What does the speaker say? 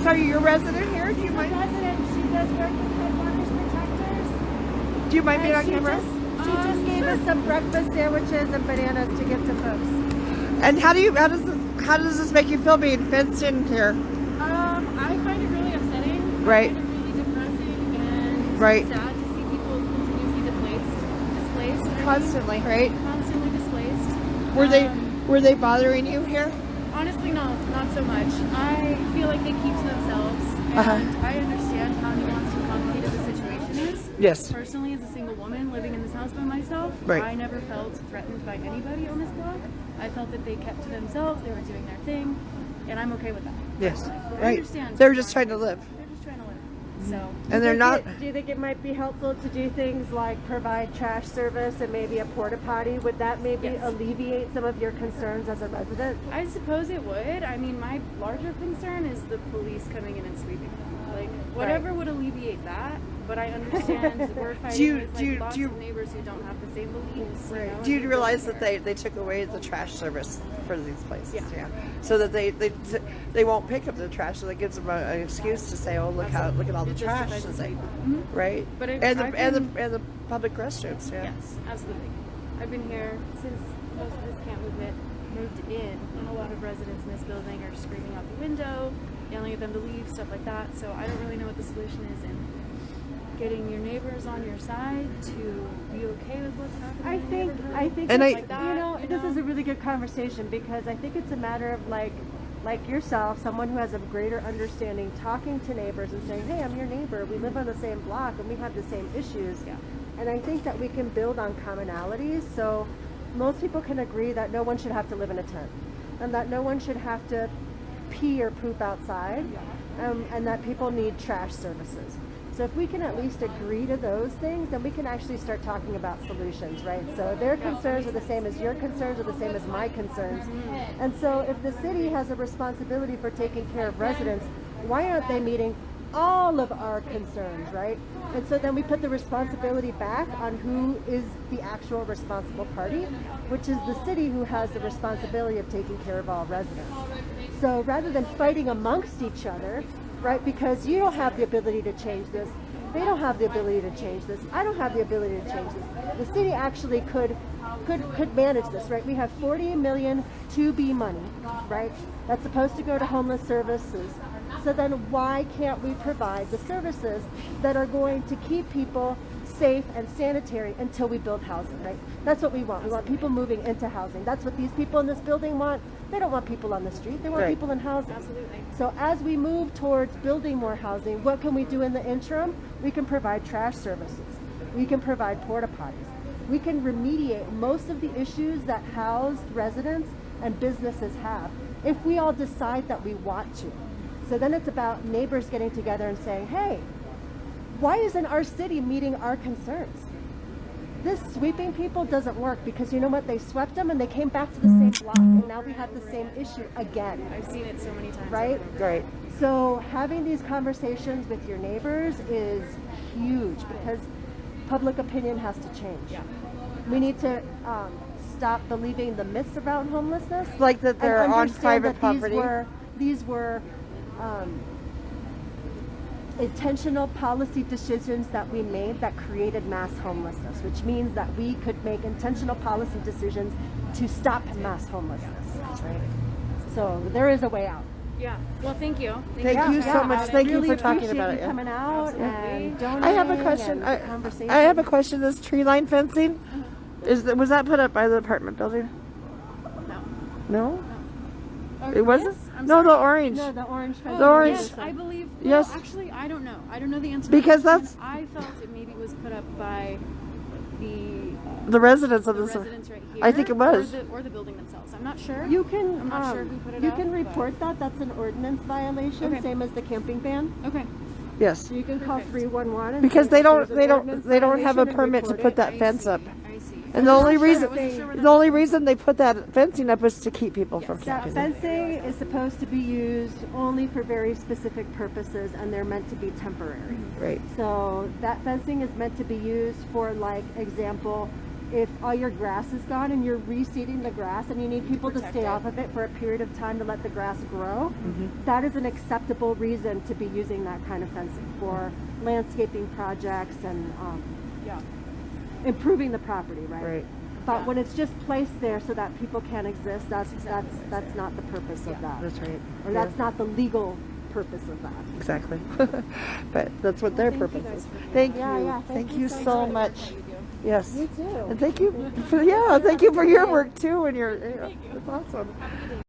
are you a resident here? Do you She's mind? a resident. She does work with headwaters protectors. Do you mind being on And camera? She just gave us some breakfast sandwiches and bananas to give to folks. And how does this make you feel being fenced in here? I find it really upsetting. Right. I find it really depressing and Right. sad to see people continuously displaced. Constantly, right? Constantly displaced. Were they bothering you here? Honestly, no, not so much. I feel like they keep to themselves, and I understand how nuanced and complicated the situation is. Yes. Personally, as a single woman living in this house by myself, Right. I never felt threatened by anybody on this block. I felt that they kept to themselves, they were doing their thing, and I'm okay with that. Yes. I Right. understand. They're just trying to live. They're just trying to live. So. And they're not. Do you think it might be helpful to do things like provide trash service and maybe a porta potty? Would that maybe Yes. alleviate some of your concerns as a resident? I suppose it would. I mean, my larger concern is the police coming in and sweeping. Like, whatever would alleviate that. But I understand we're fighting with lots of neighbors who don't have the same beliefs. Right. You know, Do you and realize don't that care. they took away the trash service for these places? Yeah. So that they won't pick up the trash, so that gives them an excuse to say, "Oh, look at all the It trash," justifies and the say, sweep. right? But and I've been- the public restrooms. Yeah. Yes, absolutely. I've been here since most of this camp movement moved in, and a lot of residents in this building are screaming out the window, yelling at them to leave, stuff like that. So I don't really know what the solution is in getting your neighbors on your side to be okay with what's happening. I in the think neighborhood. And it's, I- this is a really good conversation because I think it's a matter of like yourself, someone who has a greater understanding, talking to neighbors and saying, "Hey, I'm your neighbor. We live on the same block and we have the same issues." Yeah. And I think that we can build on commonalities. So most people can agree that no one should have to live in a tent, and that no one should have to pee or poop outside, and that people need trash services. So if we can at least agree to those things, then we can actually start talking about solutions, right? So their concerns are the same as your concerns, are the same as my concerns. And so if the city has a responsibility for taking care of residents, why aren't they meeting all of our concerns, right? And so then we put the responsibility back on who is the actual responsible party, which is the city, who has the responsibility of taking care of all residents. So rather than fighting amongst each other, right, because you don't have the ability to change this, they don't have the ability to change this, I don't have the ability to change this, the city actually could manage this, right? We have 40 million to be money, right, that's supposed to go to homeless services. So then why can't we provide the services that are going to keep people safe and sanitary until we build housing, right? That's what we want. We want people moving into housing. That's what these people in this building want. They don't want people on the street. They want Right. people in housing. Absolutely. So as we move towards building more housing, what can we do in the interim? We can provide trash services. We can provide porta potties. We can remediate most of the issues that housed residents and businesses have if we all decide that we want to. So then it's about neighbors getting together and saying, "Hey, why isn't our city meeting our concerns? This sweeping people doesn't work because you know what? They swept them and they came back to the same block, and now we have the same issue again." I've seen it so many times. Right? Right. So having these conversations with your neighbors is huge because public opinion has to change. Yeah. We need to stop believing the myths around homelessness. Like that they're and on understand private that property. These were intentional policy decisions that we made that created mass homelessness, which means that we could make intentional policy decisions to stop mass homelessness. Right? So there is a way out. Yeah. Well, thank you. Thank you so much. Thank you really for talking appreciate about you it. Yeah. coming out and donating. I have a question. and the conversation. I have a question. This Treeline Fencing, was that put up by the apartment building? No. No. It wasn't. Yes? I'm No, sorry. the orange. No, the orange. The orange. Yes, I believe. Well, Yes. Actually, I don't know. I don't know the answer. Because to that that's- question. I felt it maybe was put up by The residents of the this. residents right here. I think it was. Or the building themselves. I'm not sure. You can. I'm not sure who put it You up, can but- report that. That's an ordinance violation, Okay. same as the camping ban. Okay. Yes. You can call Perfect. 311 and Because say they that don't. there's an They don't. ordinance They don't have a violation and permit to report put it. that fence up. I see. And the only I reason. wasn't sure where The that only was. reason they put that fencing up was to keep people from That camping. fencing is supposed to be used only for very specific purposes, and they're meant to be temporary. Right. So that fencing is meant to be used for, like, example, if all your grass is gone and you're reseeding the grass and you need people to Protect stay it. off of it for a period of time to let the grass grow, Mm-hmm. that is an acceptable reason to be using that kind of fencing for landscaping projects and Yeah. improving the property, right? Right. But Yeah. when it's just placed there so that people can exist, that's exactly what I that's said. not the purpose of that, That's right. or Yeah. that's not the legal purpose of that. Exactly. But that's what their thank you purpose guys is. for doing Thank that. Yeah, you. yeah, Thank thank you you so so much. What you do. Yes. You too. And thank you for thank you for your work too and your, it's awesome. Have a good day.